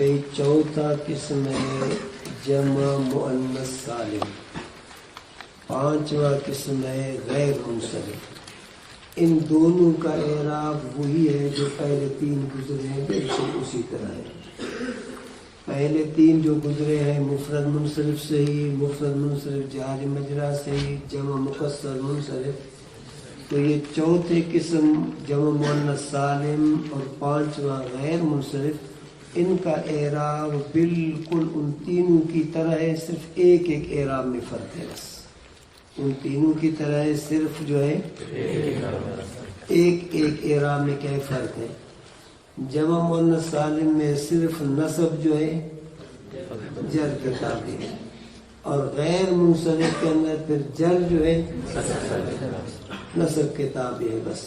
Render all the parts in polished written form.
بھائی چوتھا قسم ہے جمع مؤنث سالم، پانچواں قسم ہے غیر منصرف۔ ان دونوں کا اعراب وہی ہے جو پہلے تین گزرے ہیں، بالکل اسی طرح ہے۔ پہلے تین جو گزرے ہیں مفرد منصرف سے ہی، مفرد منصرف جار مجرا سے ہی، جمع مکسر منصرف، تو یہ چوتھے قسم جمع مؤنث سالم اور پانچواں غیر منصرف، ان کا اعراب بالکل ان تینوں کی طرح ہے، صرف ایک ایک اعراب میں فرق ہے۔ بس ان تینوں کی طرح ہے، صرف جو ہے ایک ایک اعراب میں کیا فرق ہے۔ جمع مؤنث سالم میں صرف نصب جو ہے جر کے تابع ہے، اور غیر منصرف کے اندر پھر جر جو ہے نصب کے تابع ہے بس۔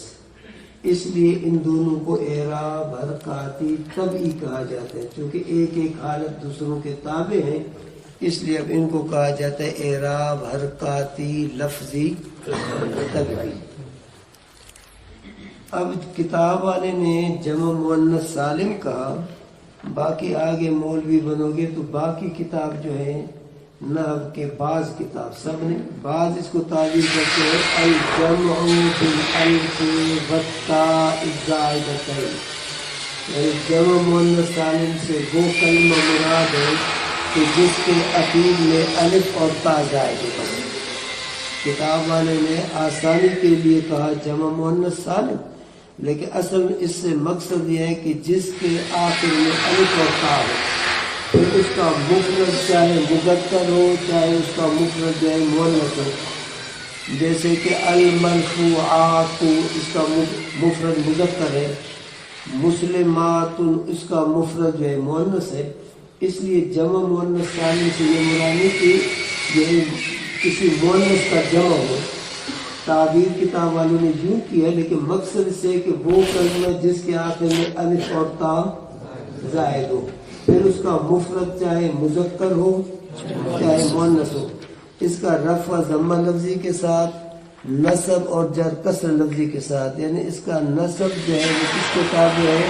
اس لیے ان دونوں کو اعراب حرکاتی طبعی کہا جاتا ہے، کیونکہ ایک ایک حالت دوسروں کے تابع ہیں، اس لیے اب ان کو کہا جاتا ہے اعراب حرکاتی لفظی طبعی۔ اب کتاب والے نے جمع مؤنث سالم کہا، باقی آگے مولوی بنو گے تو باقی کتاب جو ہے نحو کے بعض کتاب سب نے بعض اس کو تعبیر کرتے ہیں الجمع بالالف والتاء الزائدتین، یعنی جمع مؤنث سالم سے وہ کلمہ مراد ہے کہ جس کے اخیر میں الف اور تا زائد ہے۔ کتاب والے نے آسانی کے لیے کہا جمع مؤنث سالم، لیکن اصل میں اس سے مقصد یہ ہے کہ جس کے آخر میں الف اور تا ہو، پھر اس کا مفرد چاہے مذکر ہو چاہے اس کا مفرد جو ہے مؤنث ہو، جیسے کہ المرفوعات اس کا مفرد مذکر ہے، مسلمات اس کا مفرد جو ہے مؤنث ہے۔ اس لیے جمع مؤنث سالم سے یہ مراد نہیں کہ یہ کسی مؤنث کا جمع ہو، تعبیر کتاب والوں نے یوں کی ہے، لیکن مقصد اس سے کہ وہ کلمہ جس کے آخر میں الف اور تا زائد ہو، پھر اس کا مفرد چاہے مذکر ہو چاہے مؤنث ہو، اس کا رفع ضمہ لفظی کے ساتھ، نصب اور جر کسر لفظی کے ساتھ، یعنی اس کا نصب جو ہے وہ کس کے تابع ہے،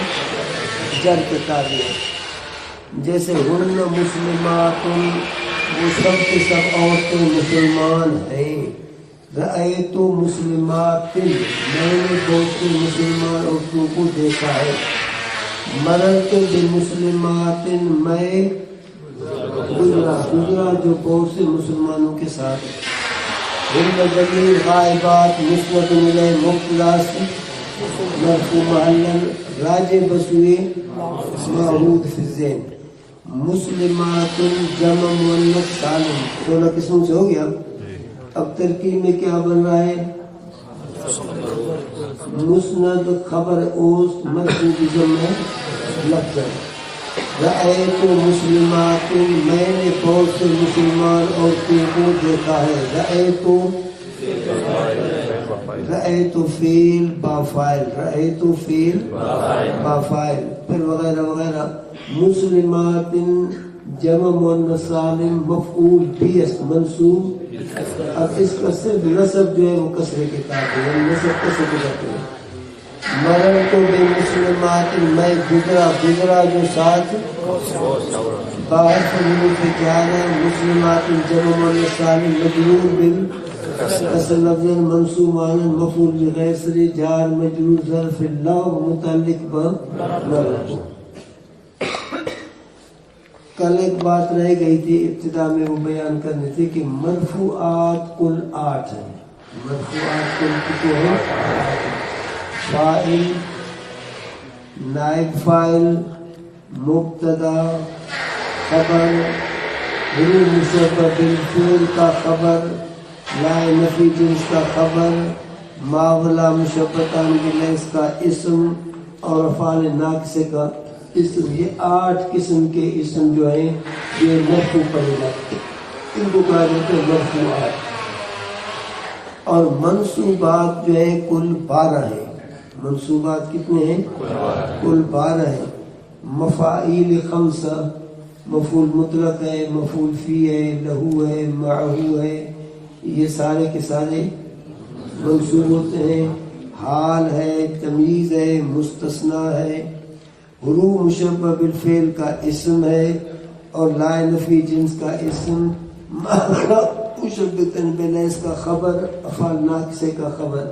جر کے تابع ہے۔ جیسے ہن مسلمات، وہ سب کے سب عورتیں مسلمان ہیں۔ رأیت مسلمات، میں نے بہت سی مسلمان عورتوں کو دیکھا ہے۔ مررت بمسلمات، میں گزرا جو بہت سے مسلمانوں کے ساتھ۔ ہن ضمیر غائبات مسند الیہ مبتدا مرفوع محلا راجع بسوئے معہود فی الذہن۔ مسلمات جمع مؤنث سالم 16 قسموں سے ہو گیا۔ اب ترکیب میں کیا بن رہا ہے، مسند خبر اوست مرفوع بضمہ لفظ۔ رأیت مسلمات، میں نے بہت سے مسلمان عورتوں کو دیکھا ہے۔ رأیت فیل با فاعل، رأیت فیل با فاعل، پھر وغیرہ وغیرہ۔ مسلمات جمع مؤنث سالم مفعول بھی منصوب، اب اس کا صرف نصب جو ہے وہ کسرے کے تابع ہے، نصب کسرے کے تابع ہے۔ مررت بمسلمات، میں گزرا جو ساتھ باہر حروف جار ہے۔ مسلمات جمع مؤنث سالم مجرور بالکسر لفظ منصوب عن مفعول بغیر سری جار مجرور ظرف اللہ متعلق بمررت۔ کل ایک بات رہ گئی تھی ابتدا میں، وہ بیان کرنی تھی کہ مرفوعات کل 8 ہیں۔ مرفوعات کل کتنے ہیں؟ فاعل، نائب فاعل، مبتدا، خبر، حروف مشبہ بالفعل کا خبر، لائے نفی جنس کا خبر، ما ولا مشبہتان باللیس کا اسم، اور افعال ناقصہ کا اسم۔ یہ 8 قسم کے اسم جو ہیں یہ مرفوع پڑے جاتے ہیں، ان کو کہا جاتا ہے مرفوعات۔ اور منصوبات جو ہے کل 12 ہیں۔ منصوبات کتنے ہیں؟ کل 12 ہیں۔ مفاعیل 5، مفعول مطلق ہے، مفعول فی ہے، لہو ہے، معہو ہے، یہ سارے کے سارے منصوب ہوتے ہیں۔ حال ہے، تمیز ہے، مستثنیٰ ہے، حروف مشبہ بالفعل کا اسم ہے اور لا نفی جنس کا اسم، مشبتن بلیس کا خبر، افعال ناقصے کا خبر،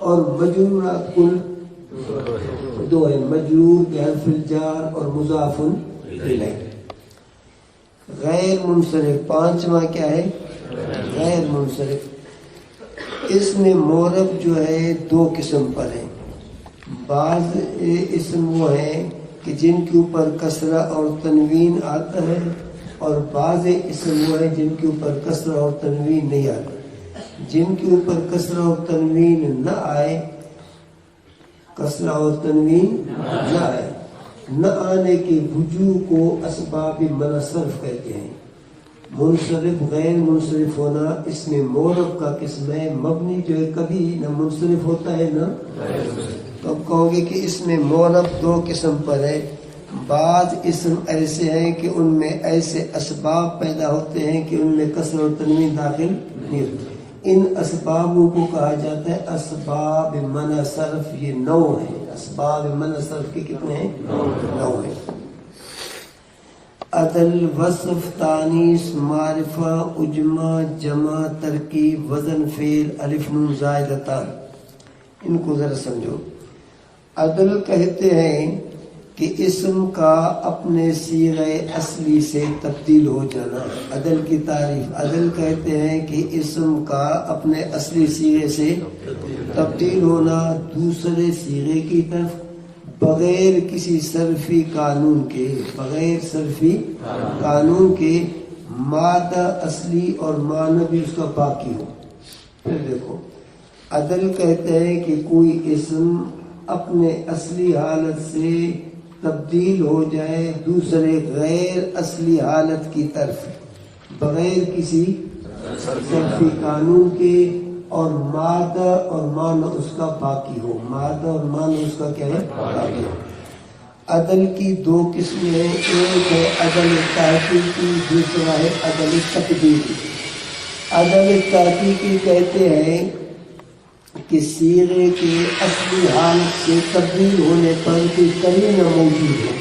اور مجرورات کل دو ہیں، مجرور بحرف الجار اور مضاف الیہ۔ غیر منصرف پانچواں کیا ہے؟ غیر منصرف۔ اس میں معرب جو ہے دو قسم پر ہے، بعض اسم وہ ہیں کہ جن کے اوپر کسرہ اور تنوین آتا ہے، اور بعض اسم وہ ہیں جن کے اوپر کسرہ اور تنوین نہیں آتا۔ جن کے اوپر کسرہ اور تنوین نہ آئے، کسرہ اور تنوین نہ آئے، نہ آنے کے وجوہ کو اسباب منع صرف کہتے ہیں۔ منصرف غیر منصرف ہونا اس میں معرب کا قسم ہے، مبنی جو ہے کبھی نہ منصرف ہوتا ہے نہ، تو اب کہو گے کہ اس میں معرب دو قسم پر ہے۔ بعض اسم ایسے ہیں کہ ان میں ایسے اسباب پیدا ہوتے ہیں کہ ان میں کسر اور تنوین داخل نہیں ہوتے، ان اسبابوں کو کہا جاتا ہے اسباب منع صرف۔ یہ 9 ہیں، اسباب منع صرف کے کتنے ہیں؟ 9 ہیں۔ عدل، وصف، تانیث، معرفہ، اجمع، جمع، ترکیب، وزن، فعل، الف نون زائدتان، ان کو ذرا سمجھو۔ عدل کہتے ہیں کہ اسم کا اپنے صیغہ اصلی سے تبدیل ہو جانا۔ عدل کی تعریف، عدل کہتے ہیں کہ اسم کا اپنے اصلی صیغے سے تبدیل ہونا دوسرے صیغے کی طرف بغیر کسی صرفی قانون کے، بغیر صرفی قانون کے، مادہ اصلی اور معنی بھی اس کا باقی ہو۔ پھر دیکھو، عدل کہتے ہیں کہ کوئی اسم اپنے اصلی حالت سے تبدیل ہو جائے دوسرے غیر اصلی حالت کی طرف بغیر کسی صرفی قانون کے، اور مادہ اور معنی اس کا باقی ہو، مادہ اور معنی اس کا کیا ہے؟ باقی ہو۔ عدل کی دو قسمیں ہیں، ایک ہے عدل تحقیقی، دوسرا ہے عدل تقدیری۔ عدل تحقیقی کہتے ہیں کہ صیغے کے اصلی حالت سے تبدیل ہونے پر کوئی قرینہ موجود ہو،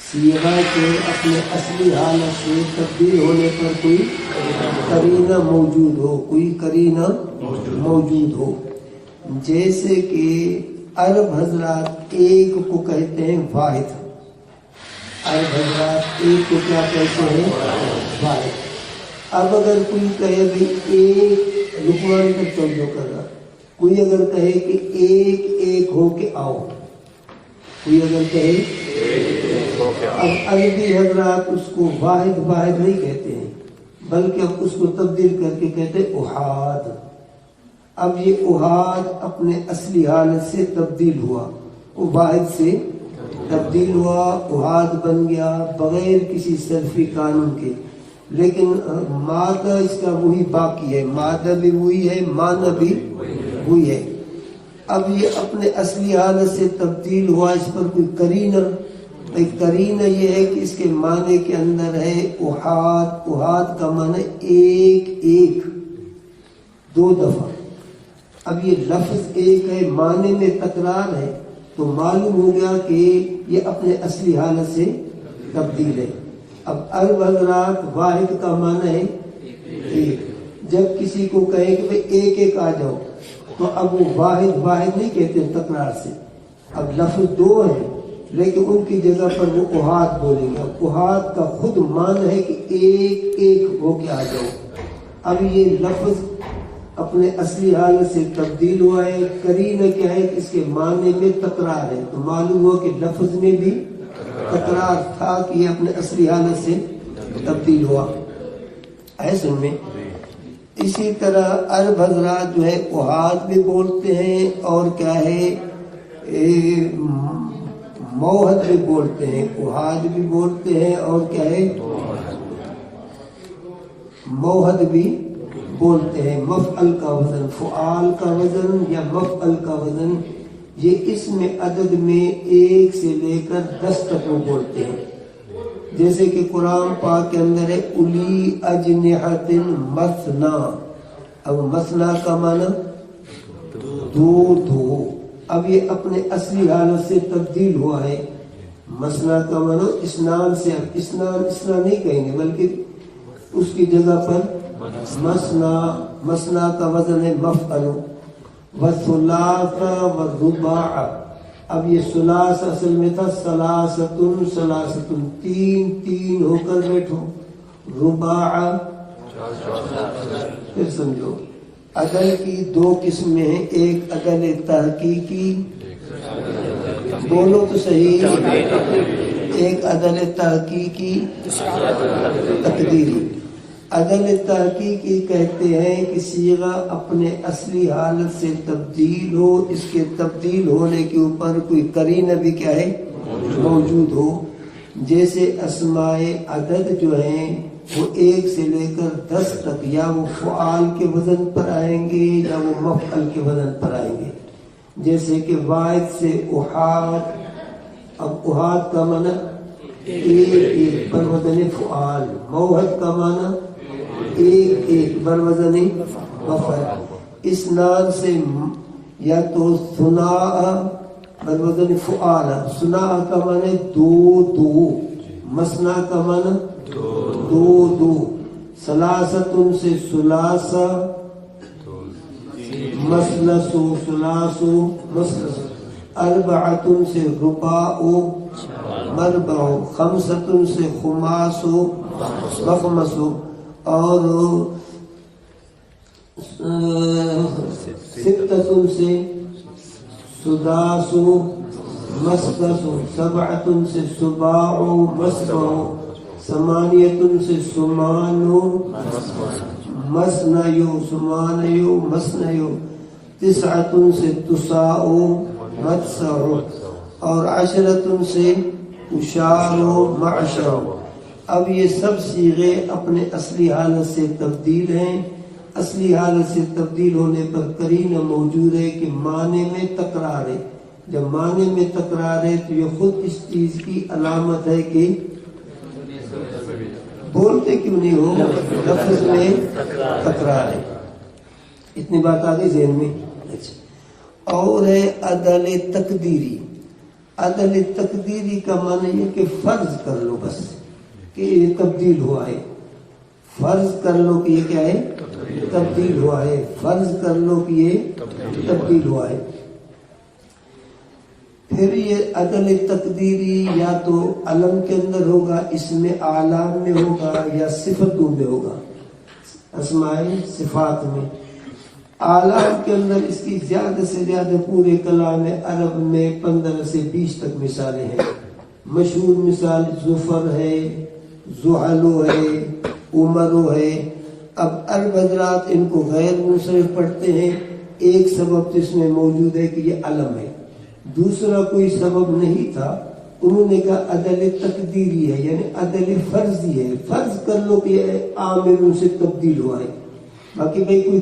صیغہ کے اپنے اصلی حالت سے تبدیل ہونے پر کوئی قرینہ موجود ہو، کوئی قرینہ موجود ہو۔ جیسے کہ عرب حضرات ایک کو کہتے ہیں واحد، عرب حضرات ایک کو کیا کہتے ہیں؟ واحد۔ اب اگر کوئی کہے بھی ایک، لقمان کا توجہ کر رہا، کوئی اگر کہے کہ ایک ایک ہو کے آؤ، کوئی اگر کہے، اب عربی حضرات اس کو واحد واحد نہیں کہتے ہیں، بلکہ اب اس کو تبدیل کر کے کہتے ہیں احاد۔ اب یہ احاد اپنے اصلی حالت سے تبدیل ہوا، وہ واحد سے تبدیل ہوا، احاد بن گیا بغیر کسی صرفی قانون کے، لیکن مادہ اس کا وہی باقی ہے، مادہ بھی وہی ہے، معنی بھی وہی ہے۔ اب یہ اپنے اصلی حالت سے تبدیل ہوا، اس پر کوئی قرینہ، ایک قرینہ یہ ہے کہ اس کے معنی کے اندر ہے احاد۔ احاد کا معنی ایک ایک، دو دفعہ۔ اب یہ لفظ ایک ہے، معنی میں تکرار ہے، تو معلوم ہو گیا کہ یہ اپنے اصلی حالت سے تبدیل ہے۔ اب عرب حضرات واحد کا معنی ہے ایک، جب کسی کو کہے کہ بھئی ایک ایک آ جاؤ، تو اب وہ واحد واحد نہیں کہتے تکرار سے، اب لفظ دو ہیں لیکن ان کی جگہ پر وہ احاد بولیں گے۔ اب احاد کا خود معنی ہے کہ ایک ایک ہو کے آ جاؤ۔ اب یہ لفظ اپنے اصلی حالت سے تبدیل ہوا ہے، قرینہ کیا ہے کہ اس کے معنی میں تکرار ہے، تو معلوم ہوا کہ لفظ میں بھی تکرار تھا کہ یہ اپنے اصلی حالت سے تبدیل ہوا۔ ایسے میں اسی طرح عرب حضرات جو ہے احاد بھی بولتے ہیں اور کیا ہے موحد بھی بولتے ہیں، احاد بھی بولتے ہیں اور کیا ہے موحد بھی بولتے ہیں۔ مفعل کا وزن، فعال کا وزن یا مفعل کا وزن، یہ اس میں عدد میں 1 سے لے کر 10 تک وہ بولتے ہیں۔ جیسے کہ قرآن پاک کے اندر ہے الی اجنحۃ مثنا، اب مثنا کا معنی دو۔ اب یہ اپنے اصلی حالت سے تبدیل ہوا ہے، مسنا کا معنی اسنان سے، اب اسنان اسنا نہیں کہیں گے بلکہ اس کی جگہ پر مسنا، مسنا کا وزن ہے مفعل، وثلاث ورباع، اب یہ ثلاث اصل میں تھا ثلاثتن، ثلاثتن تین، تین ہو کر بیٹھو، رباع پھر سمجھو عدل کی دو قسمیں ہیں، ایک عدل تحقیقی، بولو تو صحیح، ایک عدل تحقیقی تقدیری۔ عدل تحقیقی کہتے ہیں کہ صیغہ اپنے اصلی حالت سے تبدیل ہو، اس کے تبدیل ہونے کے اوپر کوئی قرینہ بھی کیا ہے موجود ہو، جیسے اسماء عدد جو ہیں وہ 1 سے لے کر 10 تک یا وہ فعال کے وزن پر آئیں گے یا وہ مفعل کے وزن پر آئیں گے، جیسے کہ واحد سے احاد، اب احاد کا معنی ایک ایک بر وزن فعال، موحد کا معنی ایک ایک بر وزن مفعل، اسنان سے یا تو ثناء بر وزن فعال، ثناء کا معنی دو دو، مسنا کا معنی دو دو، ثلاثتن سے ثلاثہ، مثلث ثلاث مثلث، اربعتن سے رباع مربع، خمستن سے خماس مخمس، اور ستتن سے سداس مسدس، سبعتن سے سباع مسبع، ثمانیتن سے سمانو مسنیو، سمانیو مسنیو، تسعتن سے تساؤ متسع، اور عشرتن سے اشارو معشر۔ اب یہ سب صیغے اپنے اصلی حالت سے تبدیل ہیں، اصلی حالت سے تبدیل ہونے پر قرینہ موجود ہے کہ معنی میں تکرار ہے، جب معنی میں تکرار ہے تو یہ خود اس چیز کی علامت ہے کہ بولتے کیوں نہیں ہو، لفظ میں تکرار ہے۔ اتنی بات آ گئی ذہن میں؟ اور ہے عدل تقدیری۔ عدل تقدیری کا معنی یہ کہ فرض کر لو بس کہ یہ تبدیل ہوا ہے، فرض کر لو کہ یہ کیا ہے تبدیل ہوا ہے، فرض کر لو کہ یہ تبدیل ہوا ہے۔ پھر یہ عدل تقدیری یا تو علم کے اندر ہوگا، اسم اعلام میں ہوگا، یا صفتوں میں ہوگا، اسماء صفات میں۔ اعلام کے اندر اس کی زیادہ سے زیادہ پورے کلام عرب میں 15 سے 20 تک مثالیں ہیں۔ مشہور مثال ظفر ہے، زحلو ہے، عمرو ہے۔ اب عرب حضرات ان کو غیر منصرف پڑھتے ہیں، ایک سبب تو اس میں موجود ہے کہ یہ علم ہے، دوسرا کوئی سبب نہیں تھا، انہوں نے کہا عدل تقدیری ہے، یعنی عدل فرضی ہے، فرض کر لو کہ یہ عامل سے تبدیل ہوا ہے، باقی بھائی کوئی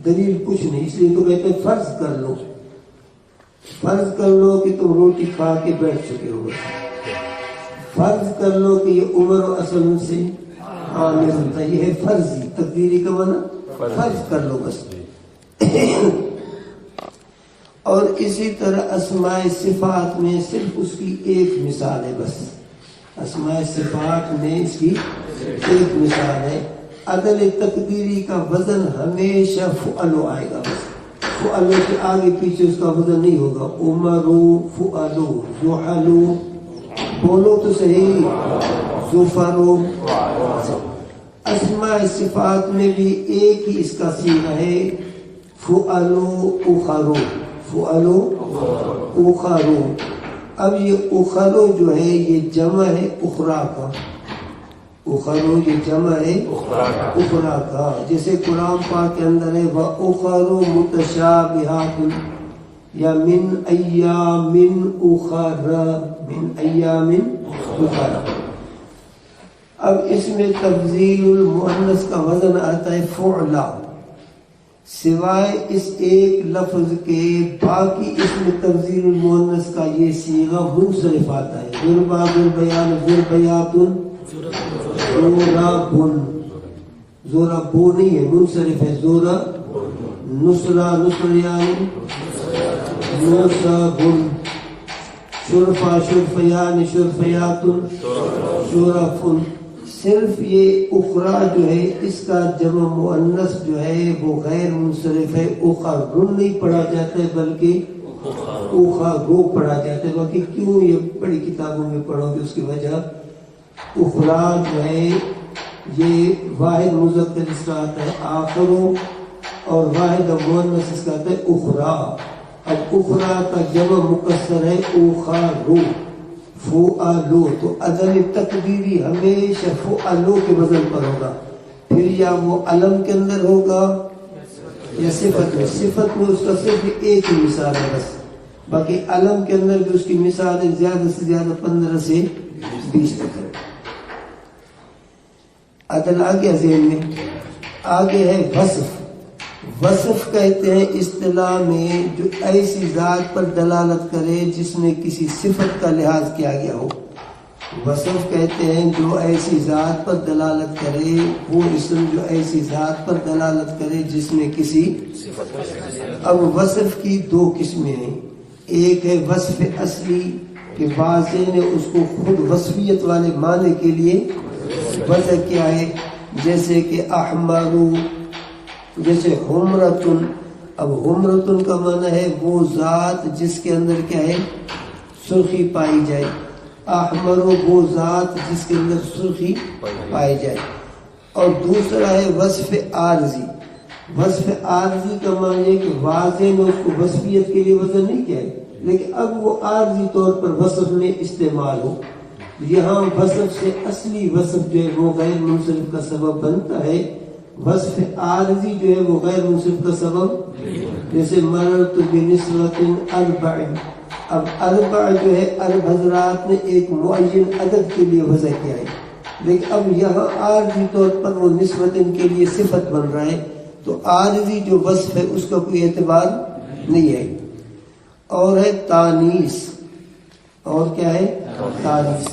دلیل کچھ نہیں، اس لیے تو کہتے ہیں فرض کر لو، فرض کر لو کہ تم روٹی کھا کے بیٹھ چکے ہو، فرض کر لو کہ یہ عمر و اصل سے عامل ہوتا ہے، یہ ہے فرضی، تقدیری کا معنی فرض کر لو بس۔ اور اسی طرح اسماء صفات میں صرف اس کی ایک مثال ہے بس، اسماء صفات میں اس کی ایک مثال ہے۔ عدل تقدیری کا وزن ہمیشہ فعلو آئے گا بس، فعلو کے آگے پیچھے اس کا وزن نہیں ہوگا، عمرو فعلو، زحلو بولو تو صحیح، ظفرو۔ اسماء صفات میں بھی ایک ہی اس کا صیغہ ہے، فعلو اخرو، فعلو اخرو۔ اب یہ اخرو جو ہے یہ جمع ہے اخرا کا، اخرو یہ جمع ہے اخرا کا، جیسے قرآن پاک کے اندر ہے وَأُخَرُ مُتَشَابِهَاتٌ، یا من ایام اخر، من ایام اخر۔ اب اس میں تفضیل المؤنث کا وزن آتا ہے فعلا، سوائے اس ایک لفظ کے باقی اس میں تفضیل المؤنث کا یہ صیغہ منصرف آتا ہے، ضربا ضربیان ضربیاتن زورابن، زورابو نہیں ہے منصرف ہے، زورا نصرا نصریان نصابن، شرفا شرفیان شرفیاتن شرفن. صرف یہ اخرا جو ہے اس کا جمع مؤنث جو ہے وہ غیر منصرف ہے. اخرن نہیں پڑھا جاتا ہے بلکہ اخرو پڑھا جاتا ہے. باقی کیوں یہ بڑی کتابوں میں پڑھو گے اس کی وجہ اخرا جو ہے یہ واحد مذکر اس کا آتا ہے آخرو اور واحد مؤنث اس کا آتا ہے اخرا. اب اخرا کا جمع مکسر ہے اخرو فعلو. تو عدم تقدیری ہمیشہ فعلو کے وزن پر ہوگا. پھر یا وہ علم کے اندر ہوگا یا صفت میں. صفت میں اس کا صرف ایک ہی مثال ہے بس. باقی علم کے اندر بھی اس کی مثال زیادہ سے زیادہ 15 سے 20 تک ہے. عدل آگے ذہن میں. آگے ہے وصف. وصف کہتے ہیں اصطلاح میں جو ایسی ذات پر دلالت کرے جس میں کسی صفت کا لحاظ کیا گیا ہو. وصف کہتے ہیں جو ایسی ذات پر دلالت کرے وہ اسم جو ایسی ذات پر دلالت کرے جس میں کسی صفت. اب وصف کی دو قسمیں ہیں. ایک ہے وصف اصلی کہ واضح نے اس کو خود وصفیت والے معنی کے لیے وضع کیا ہے, جیسے کہ احمرو, جیسے حمرتن. اب حمرتن کا معنی ہے وہ ذات جس کے اندر کیا ہے سرخی پائی جائے. احمرو وہ ذات جس کے اندر سرخی پائی جائے. اور دوسرا ہے وصف عارضی. وصف عارضی کا معنی ہے کہ واضح نے اس کو وصفیت کے لیے وضع نہیں کیا ہے لیکن اب وہ عارضی طور پر وصف میں استعمال ہو. یہاں وصف سے اصلی وصف جو ہے وہ غیر منصرف کا سبب بنتا ہے. وصف عارضی جو ہے وہ غیر منصرف کا سبب, جیسے مررت بنسوۃ اربع. اب اربع جو ہے عرب حضرات نے ایک معین عدد کے لیے وضع کیا ہے لیکن اب یہاں عارضی طور پر وہ نسبت کے لیے صفت بن رہا ہے. تو عارضی جو وصف ہے اس کا کوئی اعتبار نہیں ہے. اور ہے تانیث. اور کیا ہے تانیث.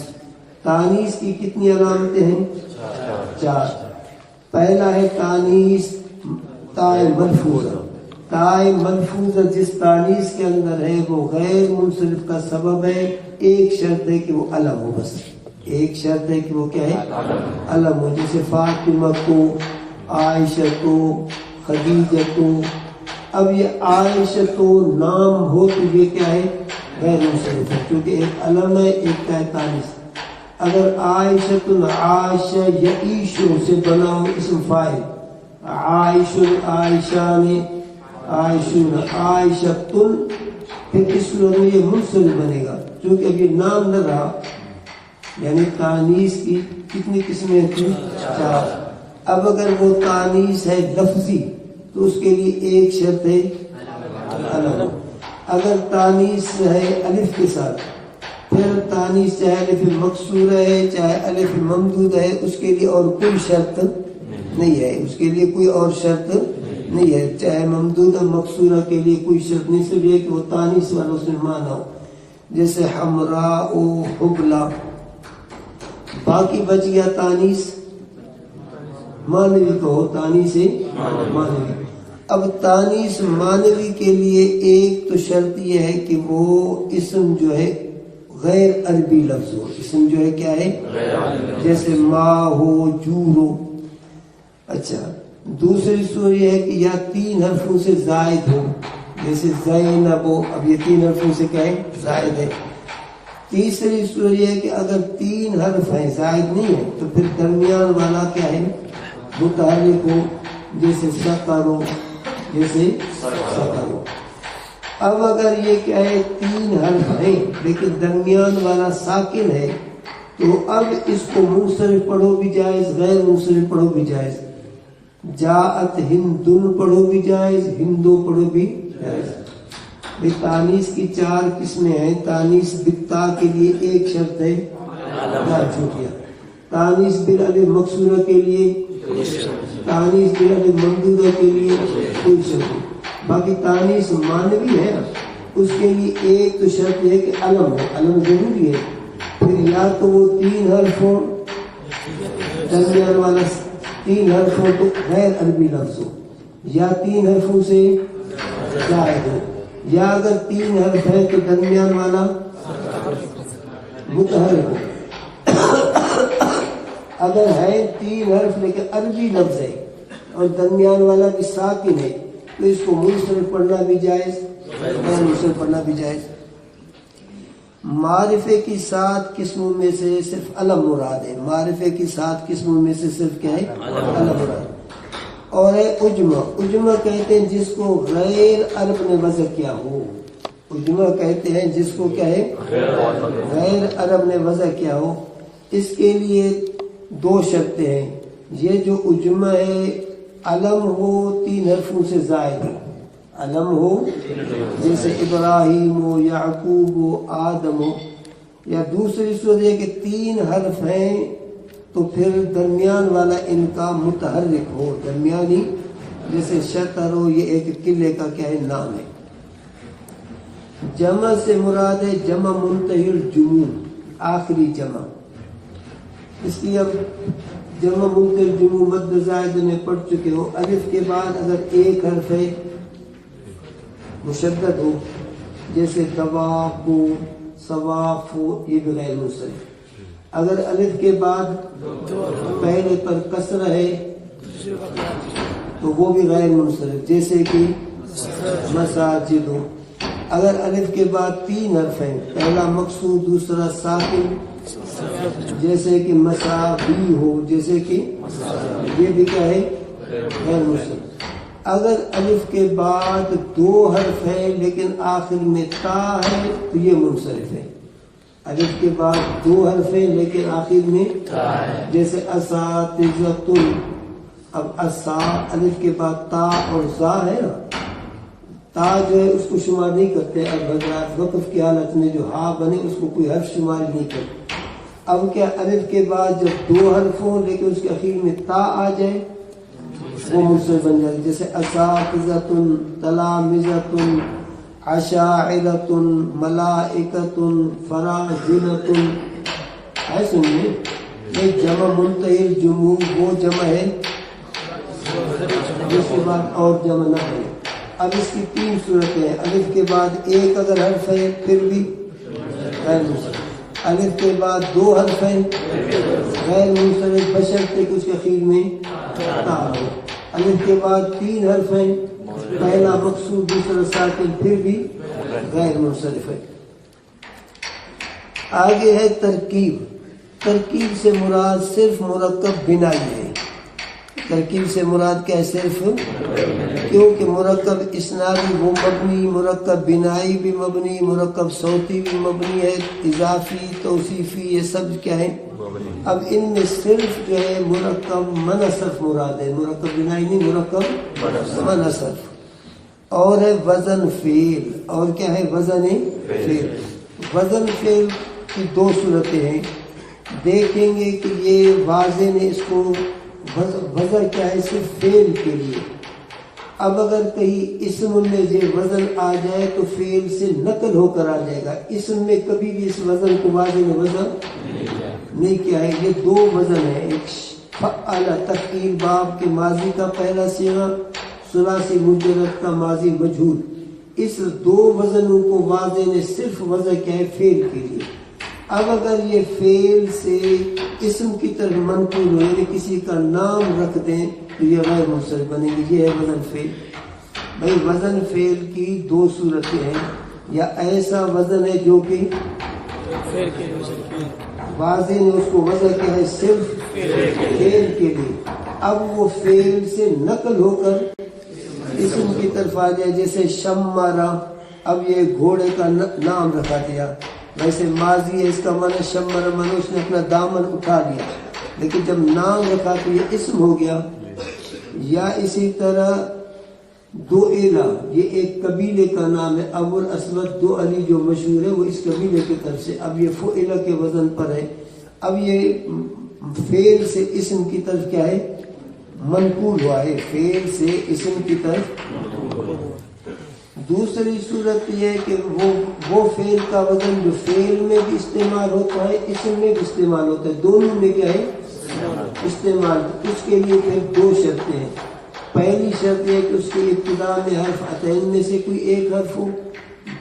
تانیث کی کتنی علامتیں ہیں؟ 4. پہلا ہے تانیث تائے ملفوظہ. تائے ملفوظہ جس تانیث کے اندر ہے وہ غیر منصرف کا سبب ہے. ایک شرط ہے کہ وہ علم ہو. بس ایک شرط ہے کہ وہ کیا ہے علم ہو. جیسے فاطمہ کو, عائشہ کو, خدیجہ کو. اب یہ عائشہ تو نام ہو تو یہ کیا ہے غیر منصرف ہے کیونکہ ایک علم ہے ایک کا ہے تانیث. اگر عائشہ عائشہ یعیشو سے بنا ہو اسم فاعل, عائش عائشہ نے عائشون عائشتن, پھر اس میں یہ منصرف بنے گا کیونکہ اب یہ نام نہ رہا. یعنی تانیث کی کتنی قسمیں تھیں؟ 4. اب اگر وہ تانیث ہے لفظی تو اس کے لیے ایک شرط ہے علم. اگر تانیث ہے الف کے ساتھ, پھر تانیث چاہے الف مکسور ہے چاہے الف ممدود ہے اس کے لیے اور کوئی شرط نہیں ہے. اس کے لیے کوئی اور شرط نہیں ہے. چاہے ممدودہ مکسورہ کے لیے کوئی شرط نہیں, صرف یہ کہ وہ تانیث والا اس میں مانا ہو. جیسے حمراء و حبلہ. باقی بچ گیا تانیث مانوی کو, تانیث مانوی. اب تانیث مانوی کے لیے ایک تو شرط یہ ہے کہ وہ اسم جو ہے غیر عربی لفظ ہو. اسم جو ہے کیا ہے جیسے ماں ہو, جو ہو. اچھا, دوسری صورت یہ ہے کہ یا 3 حرفوں سے زائد ہو, جیسے زینب ہو. اب یہ 3 حرفوں سے کیا ہے زائد ہے. تیسری صورت یہ ہے کہ اگر 3 حرف ہیں زائد نہیں ہے تو پھر درمیان والا کیا ہے متحرک ہو, جیسے سقر ہو, جیسے سقر ہو. اب اگر یہ کیا ہے 3 حرف ہیں لیکن درمیان والا ساکن ہے تو اب اس کو منصرف پڑھو بھی جائز, غیر منصرف پڑھو بھی جائز. جاءت ہندن پڑھو بھی جائز, ہندو پڑھو بھی جائز. تانیث کی 4 قسمیں ہیں. تانیث بالتا کے لیے ایک شرط ہے چھوٹیا. تانیث بالالف مکسورہ کے لیے, تانیث بالالف ممدودہ کے لیے کوئی شرط نہیں. باقی تانیث مانوی ہے اس کے لیے ایک تو شرط ہے کہ علم ہو, علم ضروری ہے. پھر یا تو وہ 3 حرف ہو, درمیان والا 3 حرف ہو تو غیر عربی لفظ ہو, یا 3 حرفوں سے زائد ہو, یا اگر 3 حرف ہے تو درمیان والا متحرک ہو. اگر ہے 3 حرف لیکن عربی لفظ ہے اور درمیان والا بھی ساکن ہے تو اس کو منصرف پڑھنا بھی جائز، غیر منصرف پڑھنا بھی جائز. معرفے کی 7 قسموں میں سے صرف علم مراد ہے. معرفے کی 7 قسموں میں سے صرف کیا ہے؟ علم مراد. اور ہے اجمہ. اجمہ کہتے ہیں جس کو غیر عرب نے وضع کیا ہو. اجمہ کہتے ہیں جس کو کیا ہے؟ غیر عرب نے وضع کیا ہو. اس کے لیے 2 شرطیں ہیں. یہ جو اجمہ ہے علم ہو 3 حرفوں سے زائد، علم ہو جیسے ابراہیم ہو، یعقوب ہو، آدم ہو. یا دوسری صورت یہ کہ 3 حرف ہیں تو پھر درمیان والا ان کا متحرک ہو، درمیانی، جیسے شطر ہو، یہ ایک قلعے کا کیا ہے؟ نام ہے. جمع سے مراد ہے جمع منتہی الجموع، آخری جمع. اس کی اب جمع منتہی الجموع مد زائد میں پڑھ چکے ہو. الف کے بعد اگر ایک حرف ہے مشدد ہو، جیسے دواب ہو، صواف ہو، یہ بھی غیر منصرف. اگر الف کے بعد پہلے پر کسرہ ہے تو وہ بھی غیر منصرف، جیسے کہ مساجد ہو. اگر الف کے بعد 3 حرف ہیں، پہلا مقصود دوسرا ساکن، جیسے کہ مساوی ہو، جیسے کہ یہ بھی کیا ہے؟ غیر منصرف. اگر الف کے بعد 2 حرف ہیں لیکن آخر میں تا ہے تو یہ منصرف ہے. الف کے بعد 2 حرف ہیں لیکن آخر میں تا ہے، جیسے اساتذۃ. اب اسا الف کے بعد تا اور زا ہے نا، تا جو ہے اس کو شمار نہیں کرتے. اب حضرات وقف کی حالت میں جو ہا بنے اس کو کوئی حرف شمار نہیں کرتے. اب کیا الف کے بعد جب 2 حرف ہوں لیکن اس کے اخیر میں تا آ جائے وہ منصرف بن جائے، جیسے اساتذۃ، تلامذۃ، عشاعرۃ، ملائکۃ، فراجلۃ. ہے سنیے، یہ جمع منتہی الجموع وہ جمع ہے جس کے بعد اور جمع نہ ہے. اب اس کی 3 صورتیں ہیں. الف کے بعد 1 اگر حرف ہے پھر بھی غیر منصرف. الف کے بعد 2 حرف ہیں غیر منصرف بشرطے کہ اس کے اخیر میں تا ہو. الف کے بعد 3 حرف ہیں، پہلا مقصود دوسرا ساکن، پھر بھی غیر منصرف ہے. آگے ہے ترکیب. ترکیب سے مراد صرف مرکب بنائی ہے. ترکیب سے مراد کیا ہے؟ صرف، کیونکہ مرکب اسنادی وہ مبنی، مرکب بنائی بھی مبنی، مرکب صوتی بھی مبنی ہے، اضافی، توصیفی، یہ سب کیا ہے؟ اب ان میں صرف جو ہے مرکب منصرف مراد ہے. مرکب بنائی نہیں، مرکب منصرف. اور ہے وزن فعل. اور کیا ہے؟ وزن فعل. وزن فعل کی 2 صورتیں ہیں. دیکھیں گے کہ یہ واضح نے اس کو وزن کیا ہے؟ صرف فعل کے لیے. اب اگر کہیں اسم میں یہ وزن آ جائے تو فعل سے نقل ہو کر آ جائے گا. اسم میں کبھی بھی اس وزن کو واضح نے وزن نہیں کیا ہے. یہ 2 وزن ہیں، ایک فعل تفعیل باب کے ماضی کا پہلا صیغہ، ثلاثی مجرد کا ماضی مجہول. اس 2 وزنوں کو واضح نے صرف وضع کیا ہے؟ فعل کے لیے. اب اگر یہ فعل سے اسم کی طرف منقول ہو، یعنی کسی کا نام رکھ دیں تو یہ غیر منصرف بنے گی. یہ ہے وزن فعل. بھائی وزن فعل کی 2 صورتیں ہیں. یا ایسا وزن ہے جو کہ واضح نے اس کو وضع کیا ہے صرف فعل کے لیے. اب وہ فعل سے نقل ہو کر اسم کی طرف آ جائے، جیسے شمرا. اب یہ گھوڑے کا نام رکھا دیا، ویسے ماضی ہے، اس کا معنی شمر من، اس نے اپنا دامن اٹھا لیا، لیکن جب نام رکھا تو یہ اسم ہو گیا. یا اسی طرح دوئلہ، یہ ایک قبیلے کا نام ہے. ابو الاسود دو علی جو مشہور ہے وہ اس قبیلے کی طرف سے. اب یہ فعلہ کے وزن پر ہے. اب یہ فعل سے اسم کی طرف کیا ہے؟ منقول ہوا ہے. فعل سے اسم کی طرف. دوسری صورت یہ ہے کہ وہ فعل کا وزن جو فعل میں بھی استعمال ہوتا ہے، اسم میں بھی استعمال ہوتا ہے، دونوں میں کیا ہے؟ استعمال. اس کے لیے پھر 2 شرطیں ہیں. پہلی شرط ہے کہ اس کی ابتدا میں حرف عطین میں سے کوئی ایک حرف ہو.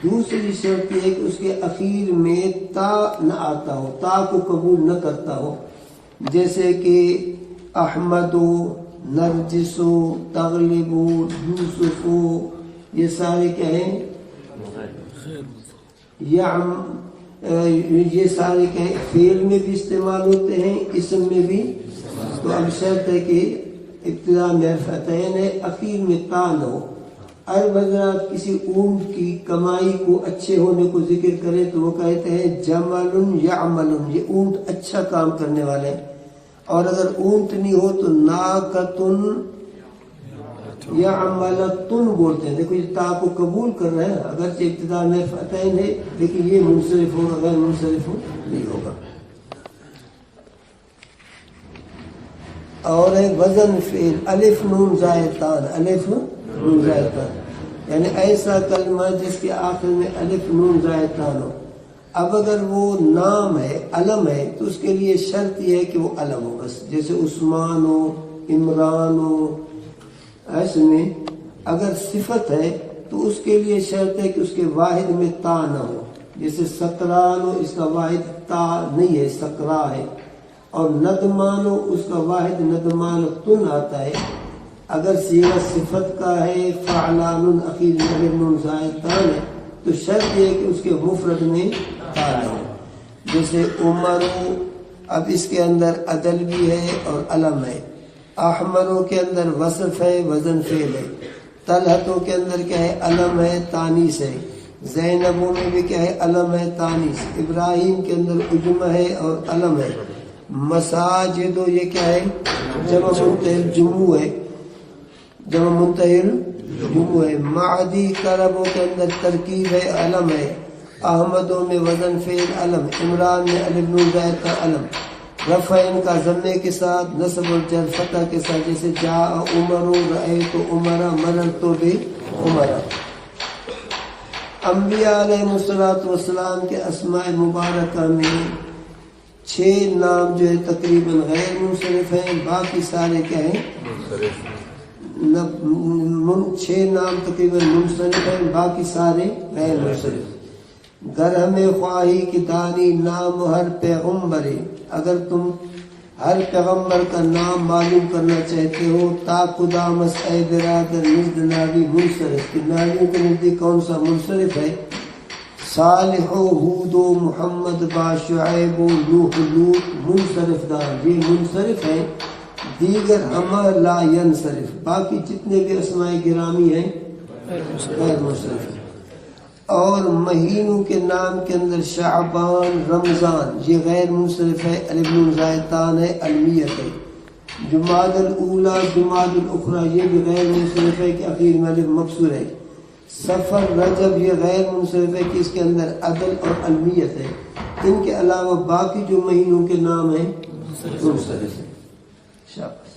دوسری شرط یہ ہے کہ اس کے اخیر میں تا نہ آتا ہو، تا کو قبول نہ کرتا ہو، جیسے کہ احمد و نرجس و تغلب و یوسف و، یہ سارے کیا ہیں یہ سارے کیا ہیں فعل میں بھی استعمال ہوتے ہیں، اسم میں بھی۔ تو اب شرط ہے کہ ابتدا میں فتحین ہے، اخیر میں تا نہ ہو۔ عرب حضرات کسی اونٹ کی کمائی کو اچھے ہونے کو ذکر کرے تو وہ کہتے ہیں جمل یعمل، یہ اونٹ اچھا کام کرنے والے، اور اگر اونٹنی ہو تو ناقتن یعملتن بولتے ہیں۔ دیکھو یہ تا کو قبول کر رہے ہیں، اگرچہ ابتدا میں فتحین ہے لیکن یہ منصرف ہوگا، غیر منصرف نہیں ہوگا۔ اور ہے وزن فعل الف نون زائدتان، الف نون زائدتان یعنی ایسا کلمہ جس کے آخر میں الف نون زائدتان ہو۔ اب اگر وہ نام ہے، علم ہے، تو اس کے لیے شرط یہ ہے کہ وہ علم ہو بس، جیسے عثمان ہو، عمران ہو، ایسے میں۔ اگر صفت ہے تو اس کے لیے شرط ہے کہ اس کے واحد میں تا نہ ہو، جیسے سکران ہو، اس کا واحد تا نہیں ہے، سکرا ہے، اور ندمان ہو، اس کا واحد ندمان تن آتا ہے۔ اگر صیغہ صفت کا ہے فعلان اخیر میں اگر نون زائدتان ہے تو شرط یہ ہے کہ اس کے مفرد میں تا ہو، جیسے عمر، اب اس کے اندر عدل بھی ہے اور علم ہے۔ احمروں کے اندر وصف ہے، وزن فعل ہے۔ طلحتوں کے اندر کیا ہے، علم ہے، تانیث ہے۔ زینبوں میں بھی کیا ہے، علم ہے، تانیث۔ ابراہیم کے اندر عجم ہے اور علم ہے۔ مساجد یہ کیا ہے، جمع منتہی جموع ہے، جمع منتہی جموع ہے۔ معدی کربوں کے اندر ترکیب ہے، علم ہے۔ احمدوں میں وزن فعل علم، عمران میں الف نون زائد کا علم۔ رفع ان کا ضمے کے ساتھ، نصب اور جر فتح کے ساتھ، جیسے جاء عمر، رأیت عمر، مررت بعمر۔ انبیاء علیہ الصلوۃ والسلام کے اسماء مبارکہ میں 6 نام جو ہے تقریباً غیر منصرف ہیں، باقی سارے کیا ہیں، 6 نام تقریباً منصرف ہیں، باقی سارے غیر منصرف۔ گر ہمیں خواہی کی دانی نام ہر پیغمبر، اگر تم ہر پیغمبر کا نام معلوم کرنا چاہتے ہو، تا قدامس اے برادر نزد ناوی منصرف، کہ ناویوں کے نزدیک کون سا منصرف ہے؟ صالح و ہود و محمد با شعیب و نوح لوط منصرف دار، یہ منصرف ہے۔ دیگر ہما لا ینصرف، باقی جتنے بھی اسماء گرامی ہیں غیر منصرف ہیں۔ اور مہینوں کے نام کے اندر شعبان، رمضان یہ غیر منصرف ہے، الف نون زائدتان ہے، علمیت ہے۔ جماد الاولیٰ، جماد الاخری یہ بھی غیر منصرف ہے کہ اخیر میں الف مکسور ہے۔ سفر، رجب یہ غیر منصرف ہے کہ اس کے اندر عدل اور علمیت ہے۔ ان کے علاوہ باقی جو مہینوں کے نام ہیں منصرف ہیں۔ شاباش۔